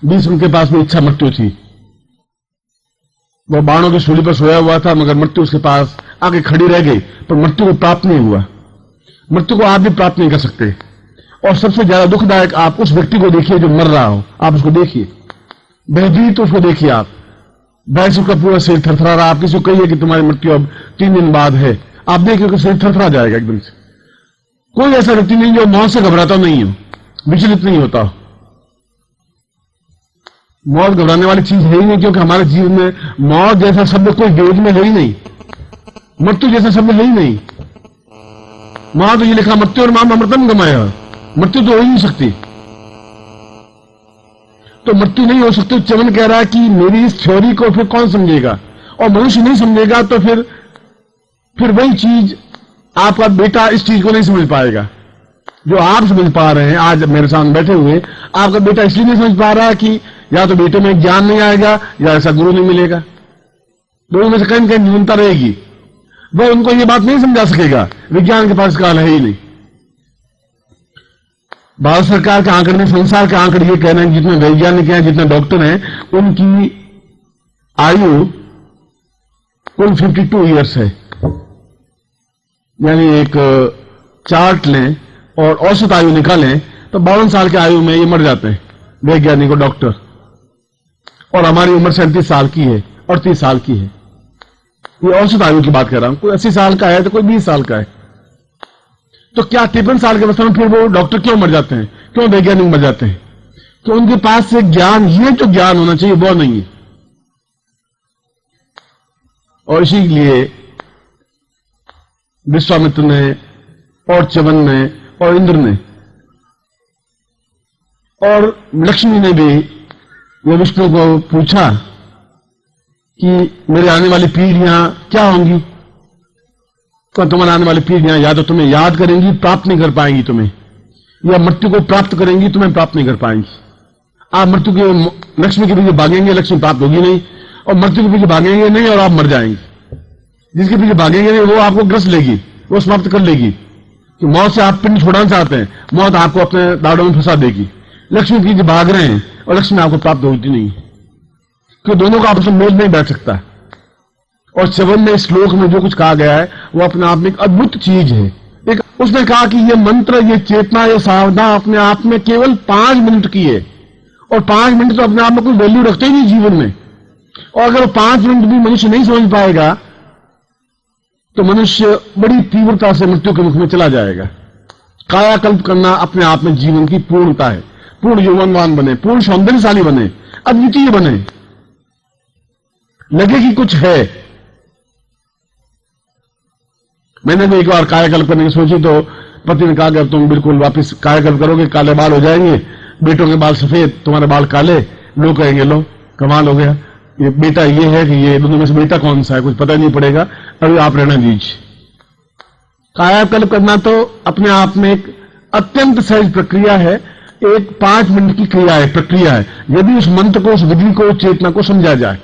बीच उनके पास में इच्छा मृत्यु थी। वो बाणों की सूली पर सोया हुआ था, मगर मृत्यु उसके पास आके खड़ी रह गई, पर मृत्यु को प्राप्त नहीं हुआ। मृत्यु को आप भी प्राप्त नहीं कर सकते। और सबसे ज्यादा दुखदायक आप उस व्यक्ति को देखिए जो मर रहा हो, आप उसको देखिए, भयभीत उसको देखिए, आप वैसे उसका पूरा शरीर थरथरा रहा। आप किसी को कहिए कि तुम्हारी मृत्यु अब 3 दिन बाद है, आप देखिए कि शरीर थरथरा जाएगा एकदम से। कोई ऐसा व्यक्ति नहीं जो मौत से घबराता नहीं हो, विचलित नहीं होता। मौत घबराने वाली चीज है ही नहीं, क्योंकि हमारे जीवन में मौत जैसा शब्द कोई वेद में है ही नहीं, मृत्यु जैसा शब्द है ही नहीं। वहां तो ये लिखा मृत्यु और माम अमृतम गमाया, मृत्यु तो हो ही नहीं सकती। तो मृत्यु नहीं हो सकती। च्यवन कह रहा है कि मेरी इस थ्योरी को फिर कौन समझेगा, और मनुष्य नहीं समझेगा तो फिर वही चीज आपका बेटा इस चीज को नहीं समझ पाएगा जो आप समझ पा रहे हैं। आज मेरे सामने बैठे हुए आपका बेटा इसलिए नहीं समझ पा रहा है कि या तो बेटे में ज्ञान नहीं आएगा या ऐसा गुरु नहीं मिलेगा, दोनों में से कहीं कहीं न्यूनता रहेगी। वह उनको ये बात नहीं समझा सकेगा, विज्ञान के पास काल है ही नहीं। भारत सरकार के आंकड़े में, संसार के आंकड़े ये कह रहे हैं, जितने वैज्ञानिक हैं, जितने डॉक्टर हैं, उनकी आयु कुल 52 ईयर्स है। यानी एक चार्ट लें और औसत आयु निकालें तो 52 साल की आयु में ये मर जाते हैं वैज्ञानिक और डॉक्टर। और हमारी उम्र 37 साल की है और 30 साल की है। ये औसत आयु की बात कर रहा हूं। कोई 80 साल का है तो कोई 20 साल का है। तो क्या 53 साल के अवस्था में फिर वो डॉक्टर क्यों मर जाते हैं, क्यों वैज्ञानिक मर जाते हैं? तो उनके पास से ज्ञान, ये जो ज्ञान होना चाहिए वो नहीं है। और इसीलिए विश्वामित्र ने और च्यवन ने और इंद्र ने और लक्ष्मी ने भी ये विष्णु को पूछा कि मेरे आने वाली पीढ़ियां क्या होंगी। तो तुम्हारे आने वाली पीढ़ियां या तो तुम्हें याद करेंगी, प्राप्त नहीं कर पाएंगी तुम्हें, या मृत्यु को प्राप्त करेंगी, तुम्हें प्राप्त नहीं कर पाएंगी। आप मृत्यु के, लक्ष्मी के पीछे भागेंगे, लक्ष्मी प्राप्त होगी नहीं, और मृत्यु के पीछे भागेंगे नहीं और आप मर जाएंगे। जिसके पीछे भागेंगे नहीं वो आपको ग्रस लेगी, वो समाप्त कर लेगी। कि मौत से आप पिंड छोड़ना चाहते हैं, मौत आपको अपने दाड़ों में फंसा देगी। लक्ष्मी के पीछे भाग रहे हैं और लक्ष्मी आपको प्राप्त होती नहीं, क्योंकि दोनों का आपस में मेल नहीं बैठ सकता। और च्यवन में इस श्लोक में जो कुछ कहा गया है वो अपने आप में एक अद्भुत चीज है। एक उसने कहा कि ये मंत्र, ये चेतना, ये सावधान अपने आप में केवल 5 मिनट की है, और 5 मिनट तो अपने आप में कोई वैल्यू रखते ही नहीं जीवन में। और अगर 5 मिनट भी मनुष्य नहीं समझ पाएगा तो मनुष्य बड़ी तीव्रता से मृत्यु के मुख में चला जाएगा। कायाकल्प करना अपने आप में जीवन की पूर्णता है। पूर्ण यौवनवान बने, पूर्ण सौंदर्यशाली बने, अद्वितीय बने, लगे कि कुछ है। मैंने भी एक बार कायाकल्प करने की सोची तो पति ने कहा कि अब तुम बिल्कुल वापस कायाकल्प करोगे, काले बाल हो जाएंगे, बेटों के बाल सफेद, तुम्हारे बाल काले, लोग कहेंगे लो कमाल हो गया, ये बेटा ये है कि ये दोनों में से बेटा कौन सा है, कुछ पता नहीं पड़ेगा, अभी आप रहना दीजिए। कायाकल्प करना तो अपने आप में एक अत्यंत सहज प्रक्रिया है, एक 5 मिनट की क्रिया है, प्रक्रिया है, यदि उस मंत्र को, उस विधि को, चेतना को समझा जाए।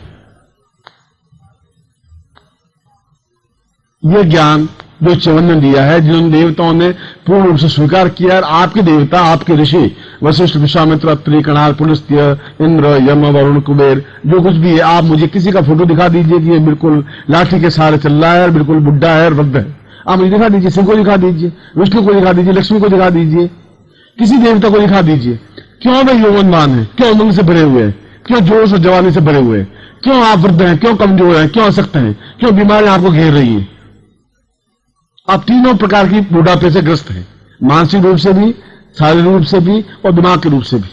यह ज्ञान जो च्यवन ने दिया है, जिन देवताओं ने पूर्ण रूप से स्वीकार किया, और आपके देवता, आपके ऋषि वशिष्ठ, विश्वामित्र, अत्रि, कणाद, पुलस्त्य, इंद्र, यम, वरुण, कुबेर, जो कुछ भी है, आप मुझे किसी का फोटो दिखा दीजिए कि ये बिल्कुल लाठी के सहारे चल रहा है और बिल्कुल बुढ़ा है और वृद्ध है, आप मुझे दिखा दीजिए। शिव को दिखा दीजिए, विष्णु को दिखा दीजिए, लक्ष्मी को दिखा दीजिए, किसी देवता को दिखा दीजिए। क्यों वे यौवनवान है, क्यों उमंग से भरे हुए हैं, क्यों जोश और जवानी से भरे हुए हैं, क्यों आप वृद्ध हैं, क्यों कमजोर हैं, क्यों असक्त हैं, क्यों बीमारियां आपको घेर रही हैं। आप तीनों प्रकार की बुढ़ापे से ग्रस्त हैं, मानसिक रूप से भी, शारीरिक रूप से भी और दिमाग के रूप से भी।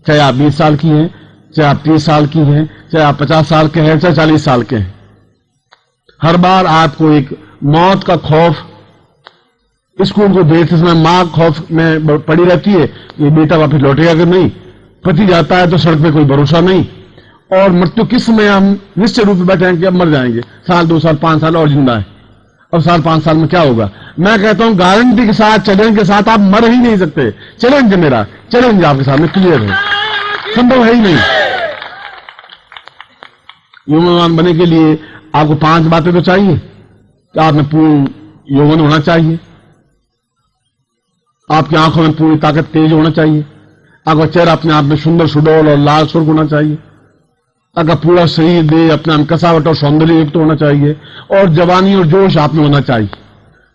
चाहे आप 20 साल की हैं, चाहे आप 30 साल की हैं, चाहे आप 50 साल के हैं, चाहे 40 साल के हैं, हर बार आपको एक मौत का खौफ, स्कूल को भेजते समय मां खौफ में पड़ी रहती है, ये बेटा वापस लौटेगा कि नहीं, पति जाता है तो सड़क पे कोई भरोसा नहीं, और मृत्यु किस समय हम निश्चय रूप में बैठे हैं कि अब मर जाएंगे, साल 2 साल 5 साल और जिंदा है, अब साल 5 साल में क्या होगा। मैं कहता हूं गारंटी के साथ, चैलेंज के साथ आप मर ही नहीं सकते। चैलेंज है मेरा, चैलेंज आपके सामने क्लियर है, संभव है ही नहीं। यौवनवान बनने के लिए आपको 5 बातें तो चाहिए कि आप में पूर्ण यौवन होना चाहिए, आपकी आंखों में पूरी ताकत तेज होना चाहिए, आपका चेहरा अपने आप में सुंदर सुडौल और लाल सुर्ख होना चाहिए। आपका पूरा शरीर देह अपने आप कसावट और सौंदर्य युक्त होना चाहिए और जवानी और जोश आप में होना चाहिए।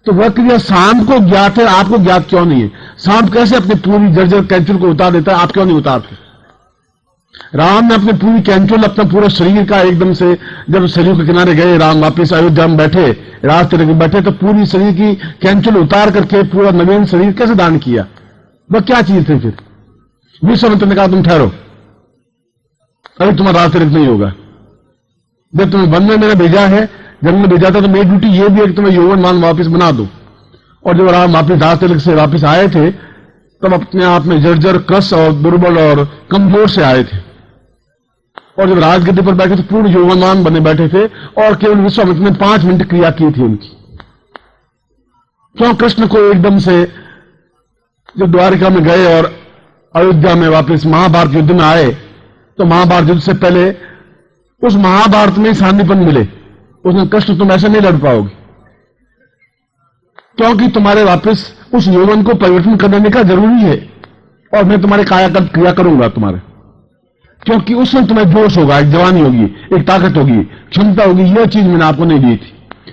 तो वह क्रिया सांप को ज्ञात है, आपको ज्ञात क्यों नहीं है? सांप कैसे अपनी पूरी जर्जर कैंचुल को उतार देता है, आप क्यों नहीं उतारते? राम ने अपनी पूरी कैंचुल, अपना पूरा शरीर का एकदम से, जब शरीर के किनारे गए राम वापिस अयोध्या में बैठे, रास्ते लेकर बैठे, तो पूरी शरीर की कैंचुल उतार करके पूरा नवीन शरीर कैसे दान किया? वह क्या चीज थी? फिर विश्वामित्र ने कहा तुम ठहरो, अभी तुम्हारा रास्ते नहीं होगा। जब तुम्हें वन में मैंने भेजा है, जब मैंने भेजा था तो मेरी ड्यूटी ये भी है कि तुम्हें यौवनवान वापिस बना दो। और जब राम वापिस रास्ते से वापिस आए थे तब अपने आप में जर्जर, कस और दुर्बल और कमजोर से आए थे। और जब राजगद्दी पर बैठे थे पूर्ण यौवनवान बने बैठे थे और केवल विश्वामित्र ने 5 मिनट क्रिया की थी उनकी। क्यों कृष्ण को एकदम से जब द्वारिका में गए और अयोध्या में वापस महाभारत युद्ध में आए, तो महाभारत युद्ध से पहले उस महाभारत में शांतिपन मिले, उसमें कृष्ण तुम ऐसे नहीं लड़ पाओगे, क्योंकि तुम्हारे वापस उस यौवन को परिवर्तन करने का जरूरी है और मैं तुम्हारे कायाकल्प क्रिया करूंगा तुम्हारे, क्योंकि उसमें तुम्हें जोश होगा, एक जवानी होगी, एक ताकत होगी, क्षमता होगी। यह चीज मैंने आपको नहीं दी थी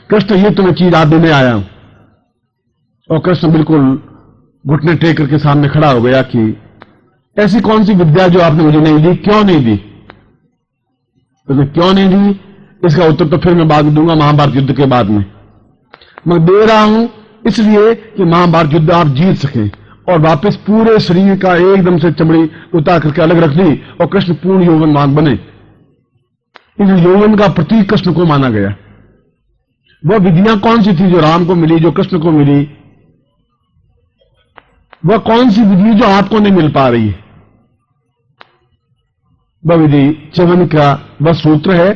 कृष्ण, ये तुम्हें चीज आज देने आया हूं। और कृष्ण बिल्कुल घुटने टेक करके सामने खड़ा हो गया कि ऐसी कौन सी विद्या जो आपने मुझे नहीं दी, क्यों नहीं दी? तो क्यों नहीं दी, इसका उत्तर तो फिर मैं बाद में दूंगा महाभारत युद्ध के बाद में। मैं दे रहा हूं इसलिए कि महाभारत युद्ध आप जीत सकें और वापस पूरे शरीर का एकदम से चमड़ी उतार करके अलग रख दी और कृष्ण पूर्ण यौवनवान बने। इस यौवन का प्रतीक कृष्ण को माना गया। वह विधियां कौन सी थी जो राम को मिली, जो कृष्ण को मिली? वह कौन सी विधि जो आपको नहीं मिल पा रही है? वह विधि च्यवन का वह सूत्र है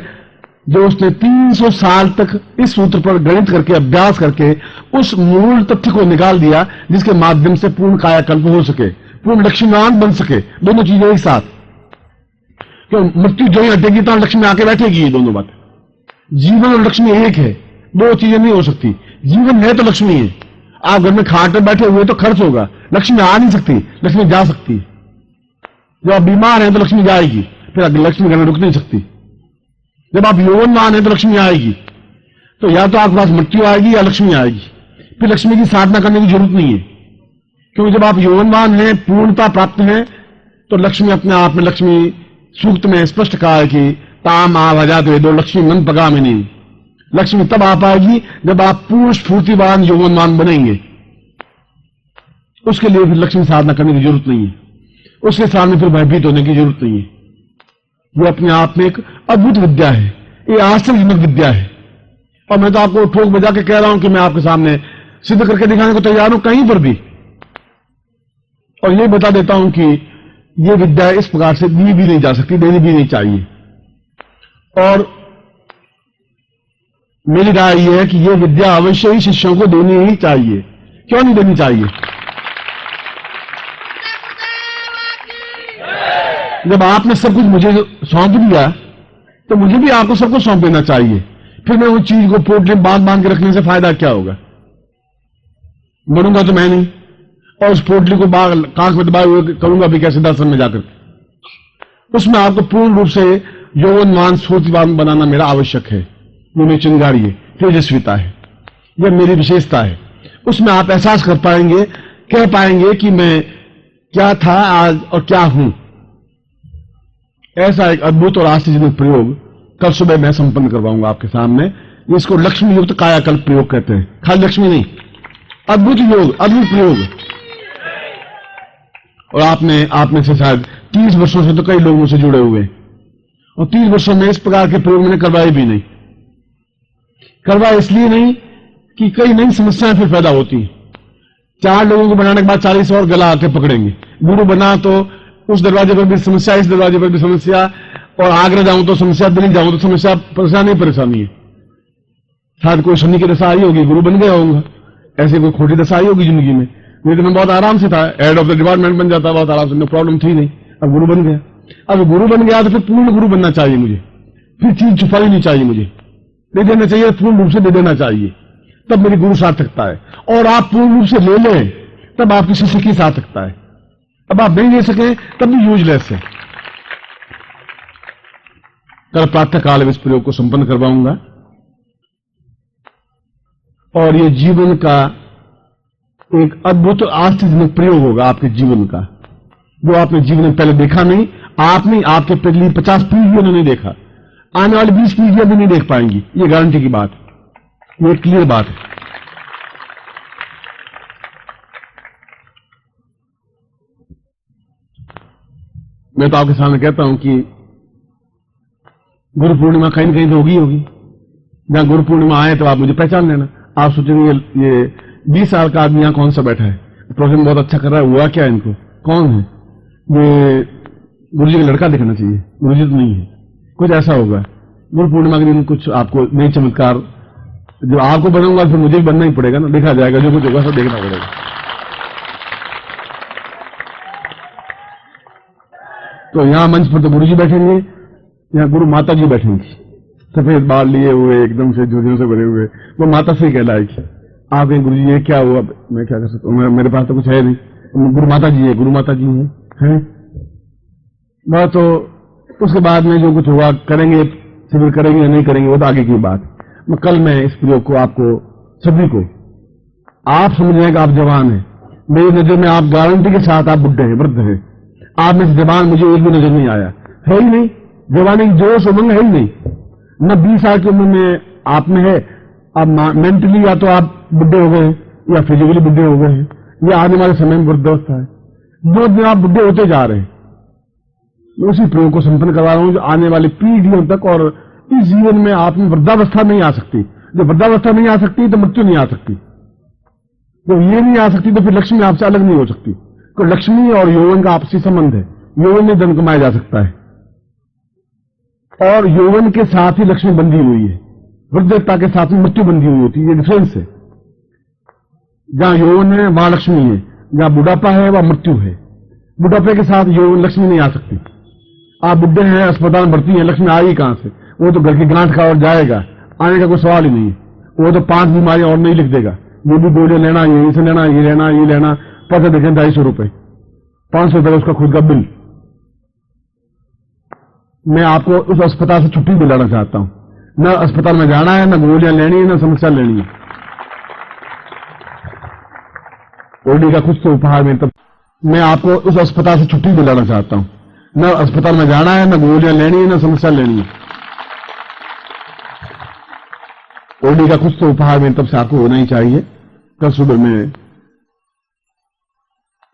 जो उसने 300 साल तक इस सूत्र पर गणित करके, अभ्यास करके उस मूल तथ्य को निकाल दिया जिसके माध्यम से पूर्ण कायाकल्प हो सके, पूर्ण लक्ष्मीवान बन सके। दोनों चीजें एक साथ, क्यों मृत्यु जो ही हटेगी तो लक्ष्मी आके बैठेगी। ये दोनों बात, जीवन और लक्ष्मी एक है, दो चीजें नहीं हो सकती। जीवन है तो लक्ष्मी है। आप घर में खाट पर बैठे हुए तो खर्च होगा, लक्ष्मी आ नहीं सकती, लक्ष्मी जा सकती। जब आप बीमार हैं तो लक्ष्मी जाएगी, फिर लक्ष्मी घर में रुक नहीं सकती। जब आप यौवनवान हैं तो लक्ष्मी आएगी, तो या तो आपके पास मृत्यु आएगी या लक्ष्मी आएगी। फिर लक्ष्मी की साधना करने की जरूरत नहीं है, क्योंकि जब आप यौवनवान हैं, पूर्णता प्राप्त हैं, तो लक्ष्मी अपने आप में, लक्ष्मी सूक्त में स्पष्ट कहा है कि ताम आवाजात वेदो लक्ष्मी मन पगामिनी। लक्ष्मी तब आ पाएगी जब आप पूर्ण स्फूर्तिवान यौवनवान बनेंगे। उसके लिए फिर लक्ष्मी साधना करने की जरूरत नहीं है, उसके सामने फिर भयभीत होने की जरूरत नहीं है। वो अपने आप में एक अद्भुत विद्या है, ये आश्चर्यजनक विद्या है। और मैं तो आपको ठोक बजा के कह रहा हूं कि मैं आपके सामने सिद्ध करके दिखाने को तैयार हूं कहीं पर भी। और ये बता देता हूं कि ये विद्या इस प्रकार से दी भी नहीं जा सकती, देनी भी नहीं चाहिए। और मेरी राय यह है कि यह विद्या अवश्य ही शिष्यों को देनी ही चाहिए। क्यों नहीं देनी चाहिए? जब आपने सब कुछ मुझे सौंप दिया तो मुझे भी आपको सब कुछ सौंप देना चाहिए। फिर मैं उस चीज को पोटली बांध बांध के रखने से फायदा क्या होगा? मरूंगा तो मैं नहीं, और उस पोटली को कांच में दबाए हुए करूंगा भी कैसे दर्शन में जाकर? उसमें आपको पूर्ण रूप से यौवनवान स्फूर्तिवान बनाना मेरा आवश्यक है। ये मेरी चिंगारी है, तेजस्विता है, यह मेरी विशेषता है। उसमें आप एहसास कर पाएंगे, कह पाएंगे कि मैं क्या था आज और क्या हूं। ऐसा एक अद्भुत और आश्चर्यजनक प्रयोग कल सुबह मैं संपन्न करवाऊंगा आपके सामने, जिसको लक्ष्मी युक्त कायाकल्प प्रयोग कहते हैं। खाली लक्ष्मी नहीं, अद्भुत योग, अद्भुत प्रयोग। और आपने से शायद 30 वर्षों से तो कई लोग मुझसे जुड़े हुए, और 30 वर्षों में इस प्रकार के प्रयोग मैंने करवाए भी नहीं। करवाए इसलिए नहीं कि कई नई समस्याएं फिर पैदा होती हैं। 4 लोगों को बनाने के बाद 40 और गला आके पकड़ेंगे। गुरु बना तो उस दरवाजे पर भी समस्या, इस दरवाजे पर भी समस्या, और आगरा जाऊं तो समस्या, दिल्ली जाऊं तो समस्या, परेशानी परेशानी है। शायद कोई शनि की दशा आई होगी, गुरु बन गया होगा। ऐसे कोई खोटी दशा आई होगी जिंदगी में। नहीं तो मैं बहुत आराम से था, हेड ऑफ द डिपार्टमेंट बन जाता, बहुत आराम से, प्रॉब्लम थी नहीं। अब गुरु बन गया। अब गुरु बन गया तो फिर पूर्ण गुरु बनना चाहिए मुझे, फिर चीज छुपानी नहीं चाहिए मुझे, दे देना चाहिए, पूर्ण रूप से दे देना चाहिए, तब मेरी गुरु सार्थकता है। और आप पूर्ण रूप से ले लें तब आपकी शिष्य की सार्थकता है। अब आप नहीं ले सके तब भी यूजलेस है। कल प्रातः काल में इस प्रयोग को संपन्न करवाऊंगा और ये जीवन का एक अद्भुत आश्चर्यजनक प्रयोग होगा आपके जीवन का, जो आपने जीवन में पहले देखा नहीं, आप नहीं, आपके पिछली 50 पीढ़ियों ने नहीं देखा, आने वाली 20 पीढ़ियां भी नहीं देख पाएंगी। ये गारंटी की बात है, ये क्लियर बात है। मैं तो आपके सामने कहता हूं कि गुरु पूर्णिमा कहीं ना कहीं तो होगी। जहां गुरु पूर्णिमा आए तो आप मुझे पहचान लेना। आप सोचेंगे ये 20 साल का आदमी यहां कौन सा बैठा है, प्रोग्राम बहुत अच्छा कर रहा है, हुआ क्या इनको, कौन है ये, गुरुजी का लड़का दिखना चाहिए, गुरुजी तो नहीं है, कुछ ऐसा होगा। गुरु पूर्णिमा के दिन कुछ आपको नई चमत्कार, जो आपको बनूंगा फिर मुझे भी बनना ही पड़ेगा ना, देखा जाएगा, जो कुछ होगा सब देखना पड़ेगा। तो यहां मंच पर तो गुरुजी बैठेंगे, यहां गुरु माता जी बैठेंगी, सफेद बाल लिए हुए, एकदम से झुर्रियों से भरे हुए, वो माता से ही कहलाएगी। आप कहें गुरुजी ये क्या हुआ, मैं क्या कर सकता हूं, मेरे पास तो कुछ है नहीं, गुरु माता जी है, गुरु माता जी है। वह तो उसके बाद में जो कुछ हुआ करेंगे, शिविर करेंगे या नहीं करेंगे वो तो आगे की बात। कल मैं इस प्रयोग को आपको सभी को, आप समझ रहे हैं कि आप जवान हैं, मेरी नजर में आप गारंटी के साथ आप बुढ़े हैं, वृद्ध हैं। आप में से जवान मुझे एक भी नजर नहीं आया, है ही नहीं, जवानी की जोश उमंग है ही नहीं। न 20 साल की उम्र में आप में है, आप मेंटली या तो आप बुढ़े हो गए या फिजिकली बुढ़े हो गए हैं, या आने वाले समय में वृद्धावस्था है, जो दिन आप बुढ़े होते जा रहे हैं। मैं उसी प्रयोग को संपन्न करवा रहा हूं जो आने वाली पीढ़ियों तक, और इस जीवन में आप में वृद्धावस्था नहीं आ सकती। जब वृद्धावस्था नहीं आ सकती तो मृत्यु नहीं आ सकती, जब ये नहीं आ सकती तो फिर लक्ष्मी आपसे अलग नहीं हो सकती। तो लक्ष्मी और यौवन का आपसी संबंध है, यौवन में धन कमाया जा सकता है और यौवन के साथ ही लक्ष्मी बंधी हुई है, वृद्धता के साथ ही मृत्यु बंधी हुई होती है, ये डिफरेंस है। जहां यौवन है वहां लक्ष्मी है, जहां बुढ़ापा है वहां मृत्यु है। बुढ़ापे के साथ यौवन लक्ष्मी नहीं आ सकती। आप बुढ़े हैं, अस्पताल में भर्ती हैं, लक्ष्मी आएगी कहां से, वो तो घर की गांठ खा और जाएगा, आने का कोई सवाल ही नहीं है। वो तो 5 बीमारियां और नहीं लिख देगा, ये भी गोलियां लेना, ये इसे लेना, ये लेना, ये लेना, पैसे देखें 250 रुपए, 500 रुपए उसका खुद का बिल। मैं आपको उस अस्पताल से छुट्टी दिलाना चाहता हूं, न अस्पताल में जाना है, न गोलियां लेनी है, न समस्या लेनी है। ओडी का कुछ तो उपहार में, तब मैं आपको उस अस्पताल से छुट्टी दिलाना चाहता हूं, न अस्पताल में जाना है, न गोलियां लेनी है, न समस्या लेनी है। ओडी का कुछ तो उपहार में तब से आपको होना ही चाहिए। कल सुबह में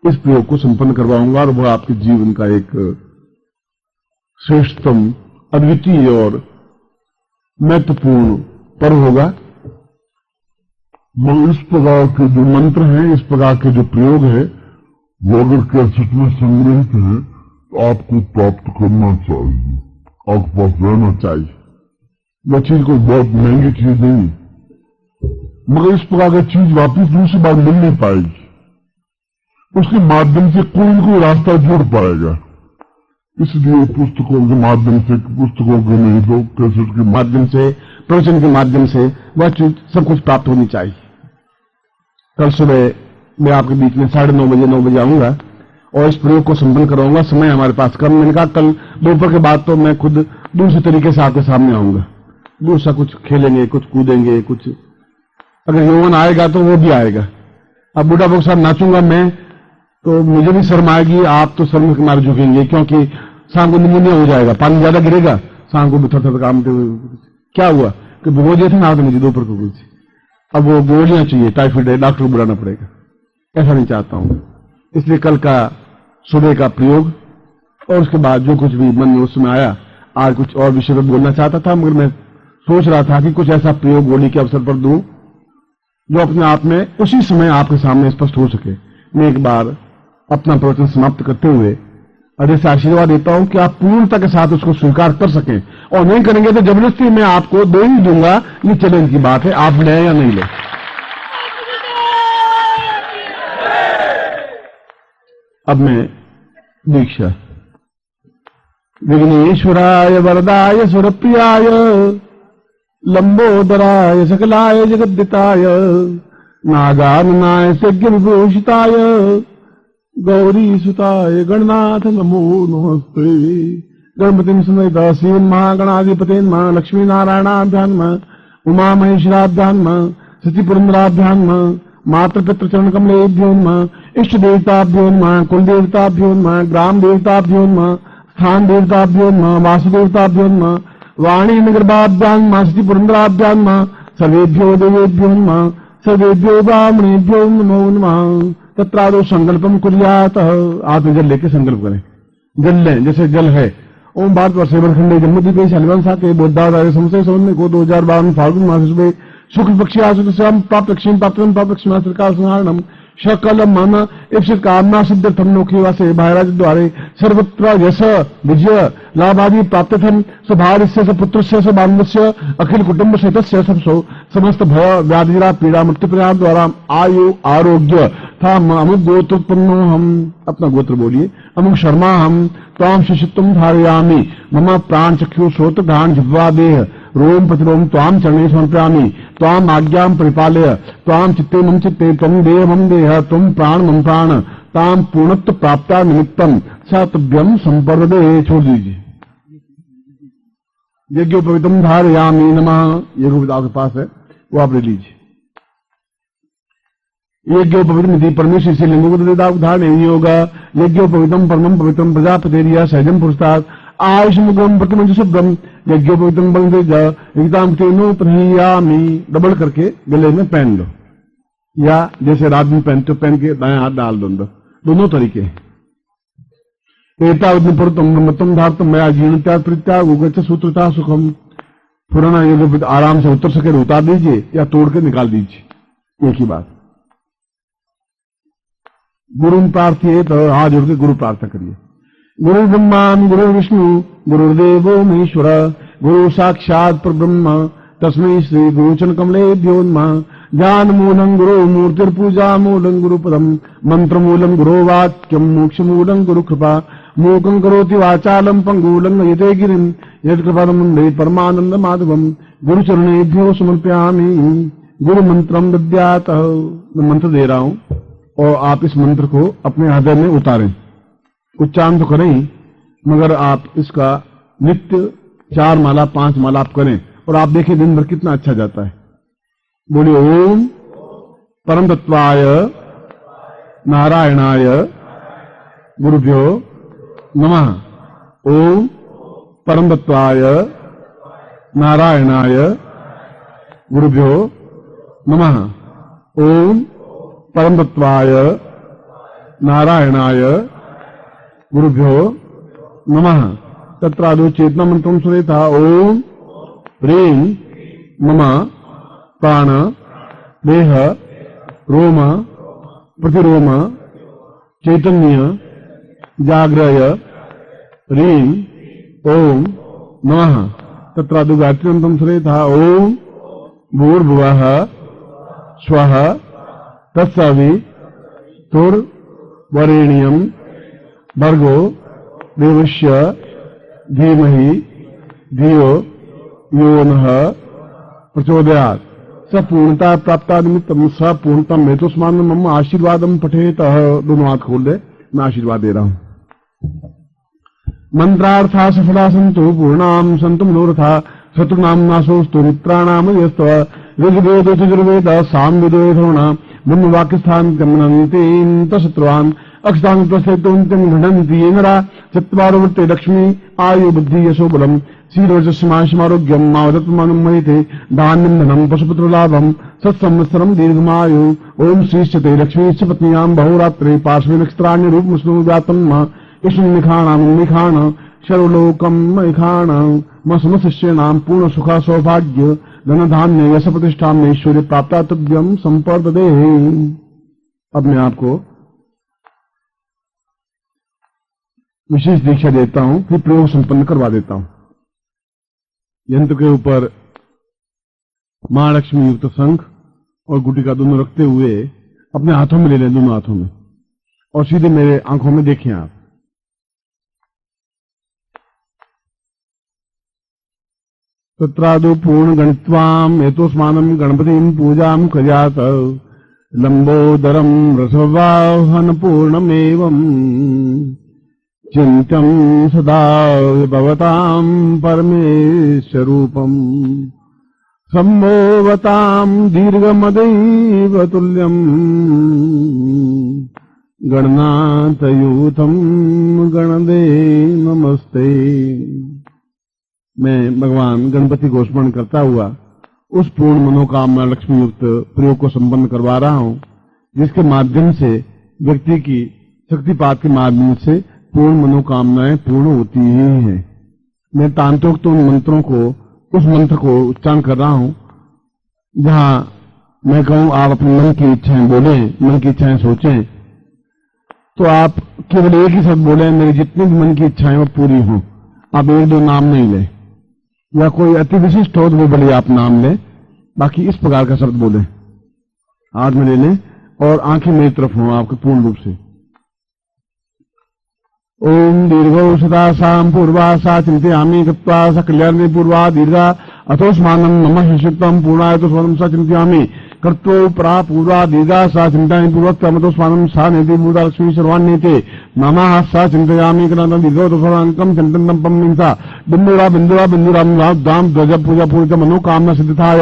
इस प्रयोग को संपन्न करवाऊंगा और वह आपके जीवन का एक श्रेष्ठतम, अद्वितीय और महत्वपूर्ण पर्व होगा। इस प्रकार के जो मंत्र हैं, इस प्रकार के जो प्रयोग है, वो अगर कैसेट में संग्रहित है तो आपको प्राप्त करना चाहिए, आपके पास रहना चाहिए। वह चीज कोई बहुत महंगी चीज नहीं, मगर इस प्रकार की चीज वापिस दूसरी बार मिल नहीं पाएगी। उसके माध्यम से कोई न कोई रास्ता जुड़ पाएगा। इसलिए पुस्तकों के माध्यम से, पुस्तकों के नहीं तो कैसेट के माध्यम से, प्रवचन के माध्यम से वह चीज सब कुछ प्राप्त होनी चाहिए। कल सुबह मैं आपके बीच में 9:30 9 बजे आऊंगा और इस प्रयोग को संपन्न कराऊंगा। समय हमारे पास कम, मैंने कहा कल दोपहर के बाद तो मैं खुद दूसरे तरीके से आपके सामने आऊंगा, दूसरा कुछ खेलेंगे, कुछ कूदेंगे, कुछ अगर यौवन आएगा तो वो भी आएगा। अब बुढ़ा के साथ नाचूंगा मैं तो मुझे भी शर्म आएगी, आप तो शर्म के मारे झुकेंगे, क्योंकि शाम को निमोनिया हो जाएगा, पानी ज्यादा गिरेगा, शाम को भी थर काम क्या हुआ कि वो दिए थे ना आपने मुझे दोपहर को कुछ, अब वो गोलियां चाहिए, टाइफाइड है, डॉक्टर को बुलाना पड़ेगा। ऐसा नहीं चाहता हूं, इसलिए कल का सुबह का प्रयोग और उसके बाद जो कुछ भी मन में उस समय आया, आज कुछ और विषय पर बोलना चाहता था, मगर मैं सोच रहा था कि कुछ ऐसा प्रयोग होली के अवसर पर दूं जो अपने आप में उसी समय आपके सामने स्पष्ट हो सके। मैं एक बार अपना प्रवचन समाप्त करते हुए और ऐसे आशीर्वाद देता हूं कि आप पूर्णता के साथ उसको स्वीकार कर सकें, और नहीं करेंगे तो जबरदस्ती मैं आपको दे ही दूंगा। ये चैलेंज की बात है, आप लें या नहीं लें। अब मैं दीक्षा विघ्नेश्वराय वरदाय सुरप्रियाय लंबोदराय सकलाय जगद्दिताय नागाननाय यज्ञ विभूषिताय गौरी सुताय गणनाथ नमो नमस्ते। गणपतिं समेत श्रीमन्महागणाधिपते नमः। लक्ष्मी नारायणाभ्यां नमः। उमा महेश्वराभ्यां नमः। सती पुरंदराभ्यां नमः। मातृपितृ चरण कमलेभ्यो नमः। इष्ट देवताभ्यो नमः। कुल देवताभ्यो नमः। ग्राम देवताभ्यो नमः। स्थान देवताभ्यो नमः। वासुदेवताभ्यो नमः। वाणी नगरभाभ्यां नमः। सती पुरंदराभ्यां नमः। सर्वेभ्यो देवेभ्यो नमः। सर्वेभ्यो ब्राह्मणेभ्यो नमो नमः। तत्रादो संकल्पम कुर्यात। आप जल लेके संकल्प करें। जल लें जैसे जल है। ओम भारत वर्ष खंडे जम्मू शालिवान साके बोधादाय संशय समन्वय को 2052 फाल्गुन मास में शुक्ल पक्षी आसुत श्याम प्राप्त लक्ष्मी प्राप्त लक्ष्मी सरकार संहारणम सकल मन इप्सित कामना सिद्ध्यर्थम लोके वासे भाईराज द्वारे सर्वत्र यश विजय लाभादि प्राप्त्यर्थम स्वभार्यस्य स पुत्रस्य स बान्धवस्य अखिल कुटुंब सहितस्य सबसो समस्त भय व्याधिरा पीड़ा मृत्यु परिहार द्वारा आयु आरोग्य था। अमुक गोत्रोत्पन्नो हम, अपना गोत्र बोलिए। अमुक शर्मा हम ताम शिष्यत्वम धारयामि। मम प्राण चक्षु श्रोत्र घ्राण जिह्वा देह रोम प्रतिरोम ताम चरणे समर्पयामि। ताम आज्ञां परिपालय। ताम चित्ते मम चित्ते तम देह मम देह तुम प्राण मम प्राण। ताम पूर्णत्व प्राप्ता निमित्तम सतभ्यम संपर्दे। छोड़ दीजिए। यज्ञोपवीतम धारयामि नमः। यज्ञोपवीत आपके पास है, वो आप ले लीजिए। यज्ञोपवीतम परमेश्वर से लिंगोधारण योग। यज्ञोपवीतम परमं पवित्रम प्रजापतेरिया सहजम पुरस्ताद आयुष मुगम प्रतिमंज शुभ्रम। यज्ञोपवीतम बंदेज एकदम तेनो प्रहियामी। डबल करके गले में पहन लो, या जैसे रात में पहनते पहन के दाएं हाथ डाल दो। दोनों तरीके हैं। एतावत्म धारतम मया जीर्णत्याग परित्याग उगच सूत्रता सुखम। पुराना यज्ञोपवीत आराम से उतर सके उतार दीजिए या तोड़ के निकाल दीजिए, एक ही बात। गुरु प्रार्थिए तो हाथ जोड़ के गुरु प्रार्थना करिए। गुरु ब्रह्मा गुरु विष्णु गुरुदेवो महेश्वर गुरु साक्षात परब्रह्म तस्मै श्री गुरुचरण कमलेभ्यो नमः। ज्ञान मूलं गुरु मूर्तिर्पूजा मूलं गुरु पदम मंत्र मूलं गुरु वाक्यम मोक्ष मूलं गुरु कृपा मूकं करोति वाचालं पंगूलं यते गिरिं यत्कृपादमुण्डे परमानंद माधवम। गुरु चरणेभ्यो समर्पयामि। गुरु मंत्रम दद्यात। मैं मंत्र दे रहा हूं और आप इस मंत्र को अपने हृदय में उतारें। उच्चारण तो करें, मगर आप इसका नित्य 4 माला 5 माला आप करें और आप देखें दिन भर कितना अच्छा जाता है। बोलिए ओम परम तत्वाय नारायणाय गुरुभ्यो नमः। ओम परम तत्वाय नारायणाय गुरुभ्यो नमः। ओम परम तत्वाय नारायणाय गुरुभ्यो नमः। तत्रादो चेतना मंत्रम सुरेता। ओम ह्रीं मम प्राण देह रोम प्रतिरोम चैतन्य जाग्रय ह्रीं ओम नमः। तत्रादो गायत्री मंत्रम सुरेता। ओम भूर्भुवः स्वः तत्सवितुर्वरेण्यं भर्गो देवस्य धीमहि धियो यो नः प्रचोदयात्। सपूर्णता प्राप्ता निमित्तम सपूर्णतम हेतुस्मान मम आशीर्वादम पठेत। दोनों हाथ खोल दे, मैं आशीर्वाद दे रहा हूं। मंत्रार्था सफला संतु पूर्णाम संतु मनोरथा शत्रुनाम नाशोस्तु मित्राणाम यस्तव। ऋग्वेद यजुर्वेद सामवेदो यथोर्णा ब्रह्म वाक्यस्थान गमनन्ति शत्रुवान् अक्षतांग प्रस्थेतोन्त्यं घृणन्ति ये नरा। चत्वारोवर्ते लक्ष्मी आयु बुद्धि यशो बलम शीलवचस्माशमारोग्यम मावदत्मानं मयिते धान्यं धनं पशुपुत्र लाभम सत्संवत्सरं दीर्घमायु। ओम श्रीश्चते लक्ष्मीश्च पत्न्यां बहुरात्रे पार्श्वे नक्षत्राण्य रूप मुस्नु व्यातम विष्णु निखाणाम निखाण सर्वलोकम निखाण म समशिष्याणां पूर्ण सुख सौभाग्य धन धान्य यश प्रतिष्ठा में ऐश्वर्य प्राप्ता तुभ्यम संपर्ददे। अब मैं आपको विशेष दीक्षा देता हूं, फिर प्रयोग संपन्न करवा देता हूं। यंत्र के ऊपर महालक्ष्मी युक्त शंख और गुटिका दोनों रखते हुए अपने हाथों में ले लें, दोनों हाथों में, और सीधे मेरे आंखों में देखें आप। तत्रादो पूर्ण गणित्वाम हेतुस्मानम गणपतिम पूजाम कर्यात। लंबोदरम रसवाहन पूर्णमेवम् चिंत्यं सदा भवतां परमेश्वरूपम् संभोवतां दीर्घमदैव तुल्यम् गणनाथयूथम गणदे नमस्ते। मैं भगवान गणपति को स्मरण करता हुआ उस पूर्ण मनोकामना लक्ष्मी युक्त प्रयोग को संपन्न करवा रहा हूं, जिसके माध्यम से व्यक्ति की शक्तिपात के माध्यम से पूर्ण मनोकामनाएं पूर्ण होती ही हैं। मैं तांत्रिक उन मंत्रों को, उस मंत्र को उच्चारण कर रहा हूं जहां मैं कहूं आप अपने मन की इच्छाएं बोलें, मन की इच्छाएं सोचें, तो आप केवल एक ही शब्द बोले, मेरी जितनी भी मन की इच्छाएं वो पूरी हों। आप एक दो नाम नहीं ले, या कोई अति विशिष्ट हो तो वो बड़े आप नाम ले, बाकी इस प्रकार का शब्द बोले, हाथ में ले लें और आंखें मेरी तरफ हों आपके पूर्ण रूप से। ओम दीर्घौ सदासां पूर्वासा चिंतयामि कृत्वा सकल्यानि पूर्वा दीर्घा अथोस्मानं नमः शिष्यत्वं पूर्णाय तो स्वनं स चिंतयामि कर्तो परा पूर्वा दीर्घा सा चिंतयामि पूर्वत्वमतोस्मानं सा नेति पूर्वा लक्ष्मी सर्वाण्येते नमः सा चिंतयामि कृतं दीर्घो तो स्वरंकं चिंतनं पम्मिंसा बिंदुरा बिंदुरा बिंदुराम दाम ध्वज पूजा पूजित मनोकामना सिद्धाय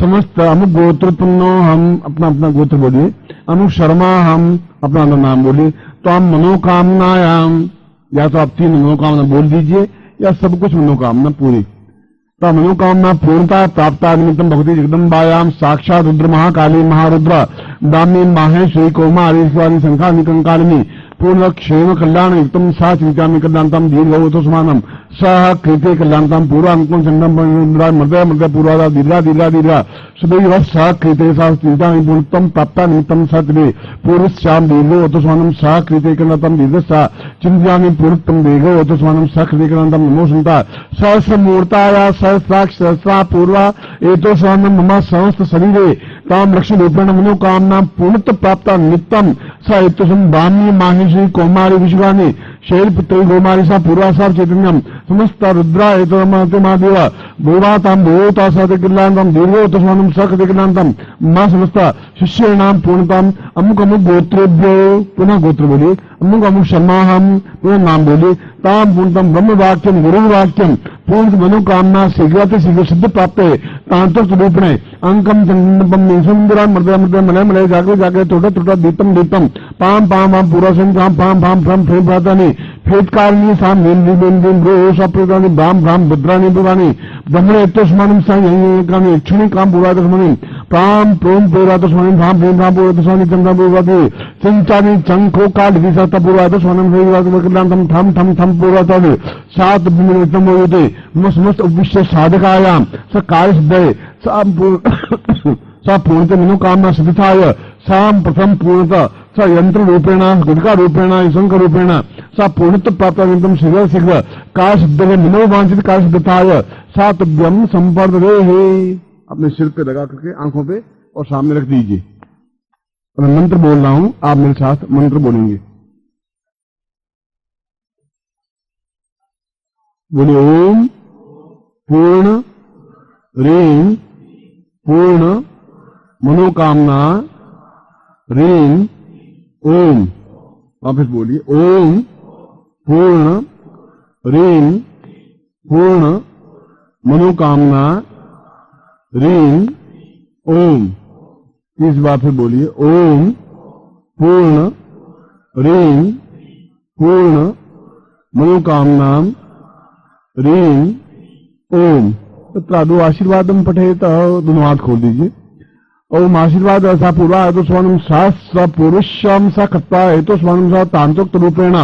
समस्त अमुक गोत्रोत्पन्नो हम अपना अपना गोत्र बोलिए, अमुक शर्मा हम अपना नाम बोलिए। तो हम मनोकामनायाम, या तो आप 3 मनोकामना बोल दीजिए या सब कुछ मनोकामना पूरी। तो मनोकामना पूर्णता प्राप्ता निमित्तम भगवती जगदम्बायाम साक्षात रुद्र महाकाली महारुद्र दामी माहेश्वरी कौमारी शंखा निकंकालिनी पूर्ण क्षेम कल्याण युक्तम सा चिंतामि कल्याणतम दीर्घवतोस्मानम सह कृते कल्याणतम पूर्वांकुम चंदम मृदय मृदय पूर्वादा दीर्घा दीर्घा दीर्घा सुदैव सह कृते सा चिंतामि पूर्णतम प्राप्ता निमित्तम सत्रे पूर्वश्याम दीर्घवतोस्मानम सह कृते कल्याणतम दीर्घसा चिंतामि पूर्णतम दीर्घवतोस्मानम सह कृते कल्याणतम नमो संता सहस्रमूर्ताया सहस्राक्ष सहस्रा पूर्वा एतोस्मानम मम समस्त शरीरे ताम लक्ष्मी रूपेण मनोकामना पूर्णत प्राप्ता नित्यम स एतोस्म बामी माहेश्वरी कौमारी विश्वानी शैलपुत्री गौमारी सा पूर्वा सा चैतन्यम समस्त रुद्रा एतोमादेव भूवाताम भूता सतकिल्लांतम दीर्घोतस्मानम सकतिकिल्लांतम मां समस्त शिष्याणाम पूर्णताम अमुक अमुक गोत्रेभ्यो, पुनः गोत्र बोलिए, अमुक अमुक शर्माहम पुनः नाम बोलिए, ताम पूर्णतम ब्रह्म वाक्यम गुरु वाक्यम पूर्ण मनोकामना शीघ्र शीघ्र सिद्ध प्राप्त है तांत्रिक रूप में अंकम चंदनपम सुंदरा मृदय मृदय मलय मलय जागे जागे टोटा टोटा दीपम दीपम पाम पाम पाम पूरा संग्राम पाम पाम फ्रम फेम प्रातानी फेटकारिणी साम नीम नीम नीम रो सप्रदानी ब्राह्म ब्राह्म भद्रानी भवानी ब्रह्मणे एतोस्मानं सायकानि यक्षिणी काम पूर्वादस्मनि प्राम प्रोम पूर्वादस्मनि भाम भीम भाम पूर्वादस्मनि चंद्र पूर्वादि चिंचानि चंखो काल विसाता पूर्वादस्मनं वेवादकलांतम थम थम थम पूर्वादि सात बिमितम होते समस्त विश्व साधकायाम स कार्य सिद्धये सा पूर्णत मनोकामना सिद्धाय साम प्रथम पूर्णत स यंत्र रूपेण गुटका रूपेण शंख रूपेण सा पूर्णत्व प्राप्त एकदम शीघ्र शीघ्र कार्य सिद्ध मनोवांछित कार्य सिद्धताय सातव्यम संपर्दे है। अपने सिर पे लगा करके आंखों पे और सामने रख दीजिए। मैं मंत्र बोल रहा हूं, आप मेरे साथ मंत्र बोलेंगे। बोलिए ओम पूर्ण ह्रीं पूर्ण मनोकामना ह्रीं ओम। वापस बोलिए ओम पूर्ण ह्रीं पूर्ण मनोकामना ह्रीं ओम। इस बार फिर बोलिए ओम पूर्ण ह्रीं पूर्ण मनोकामना ह्रीं ओम। तत्रादो आशीर्वादम पठेत, दोनों हाथ खोल दीजिए। ओम आशीर्वाद सा पूर्वा तो स्वानम सहस्र पुरुषम सा कत्ता तो स्वानम सा तांत्रोक्त रूपेण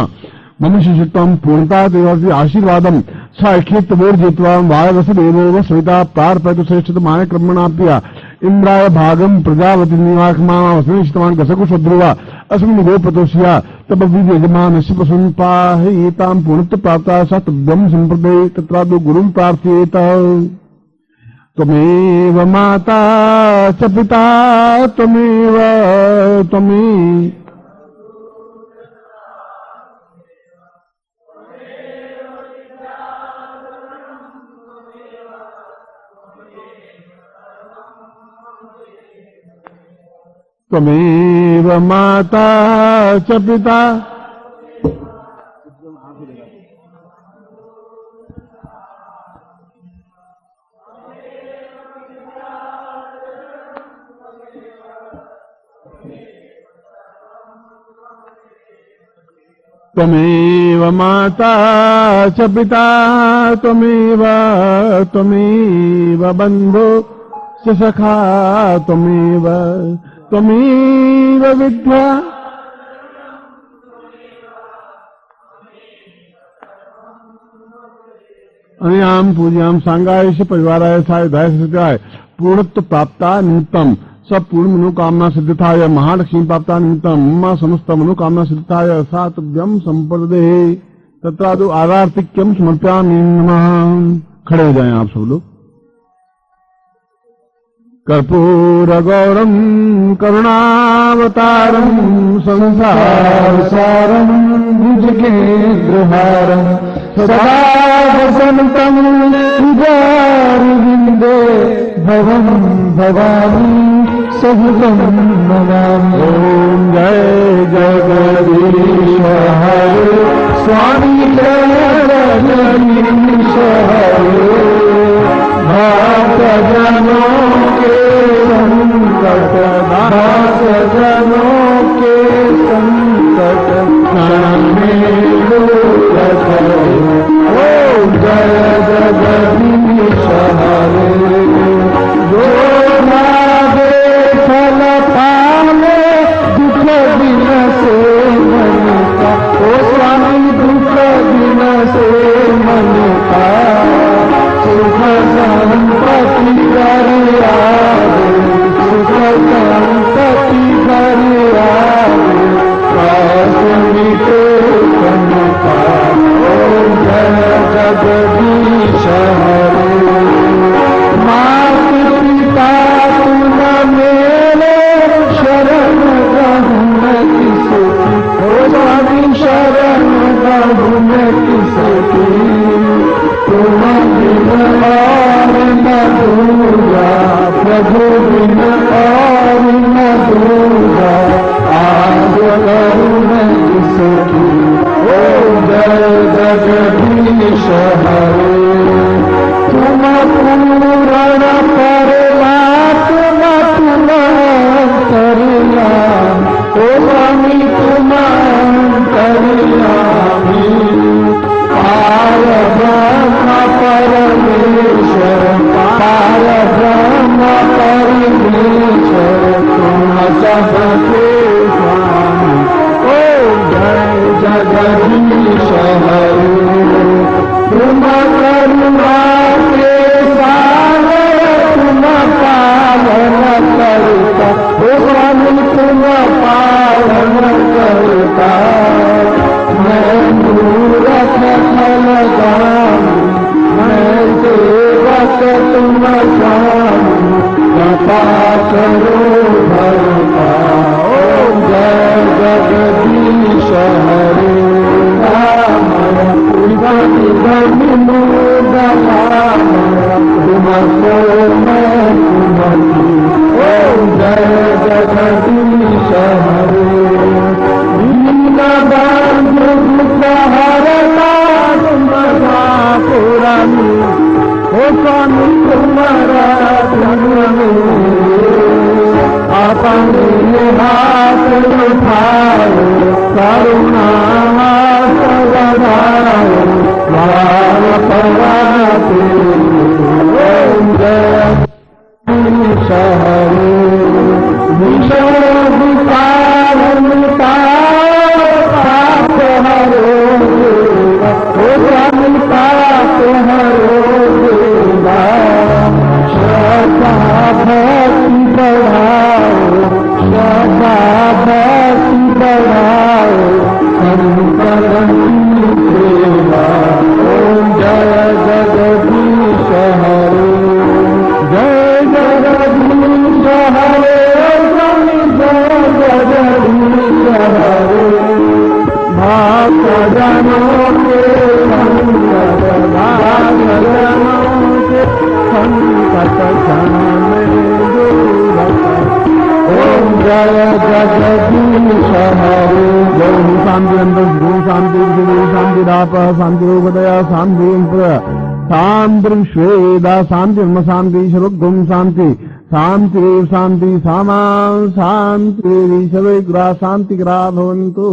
मम शिष्यत्वं पूर्णता देवासी आशीर्वादम सा ऐक्यत वोर्जित्वा वायवस देवो सविता प्रार्पयतु श्रेष्ठतमाय क्रमणाप्य इंद्राय भागम प्रजावती निवाकमावसनिष्ठवान् गसकुशध्रुवा अस्मिन् गोपतोष्या तब विजयमानस्य पशुन् पाहयेतां पूर्णत्व प्राप्ता सा तद्यं सम्प्रदे तत्रादो गुरुं प्रार्थयेत। त्वमेव माता च पिता त्वमेव त्वमेव त्वमेव माता च पिता। त्वमेव माता च पिता त्वमेव बन्धो च सखा त्वमेव विद्या। अनयाम पूज्याम सांगायश परिवाराय सायुधाय सिद्धाय पूर्णत्व प्राप्ता निमित्तम सब पूर्ण मनोकामना सिद्धाय महालक्ष्मी प्राप्ता निमित्तम मम समस्त मनोकामना सिद्धाय सातभ्यम संपदे तत्रादु आरार्तिक्यम समर्पयामि नमः। खड़े हो जाएं आप सब लोग। कर्पूर गौरम करुणावतारम संसार सारम भुजगेन्द्रहारम सदा वसंतम हृदयारविंदे भवं भवानी सहितं नमामि। ओम जय जगदीश हरे स्वामी जगदीश हरे भक्तजनों के संकट भक्तजनों के संकट क्षण में दूर करे। ओम जय जगदीश हरे जो लागे फल पाले दुख दिन से मन का। ओ स्वामी दुख दिन से मन का सुख संपत्ति करे आवे सुख संपत्ति करे आवे पास मिटे कनका। ओम जय जगदीश हरे मात पिता तुम मेरे शरण गहूँ मैं किसकी। ओ स्वामी शरण गहूँ मैं किसकी तुम बिन और न दूजा प्रभु बिन और न दूजा आज करूँ मैं किसकी। ओ जय जगदीश हरे तुम पूर्ण परमात्मा तुम अंतर्यामी। ओ स्वामी तुम अंतर्यामी पार ब्रह्म परमेश्वर पार ब्रह्म परमेश्वर तुम सबके स्वामी। ओ जय जगदीश हरे तुम करुणा के सागर तुम पालन करता। ओ स्वामी तुम पालन करता। मैं मूरख फलदानी मैं सेवक तुम स्वामी कृपा करो भरता। ओम जय जगदीश हरे तुमको मैं तुमकी। ओम जय जगदीश हरे दीन बंधु दुख हरता तुम्हारा पुरानी। ओ स्वामी तुम्हारा अपने हाथ उठाओ करुणा हाथ बढ़ाओ द्वार पराते। ओम जय जगदीश हरे विषय विकार मिटाओ पाप हरो देवा। ओ स्वामी पाप हरो देवा श्रद्धा भक्ति बढ़ाओ श्रद्धा भक्ति बढ़ाओ संकलन सेवा। ओम जय जगदीश हरे जय जगदीश हरे स्वामी जय जगदीश जगदीश हरे गौ शांति अंतर गो शांति शांति राप शांति रोगदया शांति शांति श्वेदा शांति शांति शरुगुम शांति शांति शांति सामा शांति सर्वे ग्रह शांति ग्रह भवन्तु।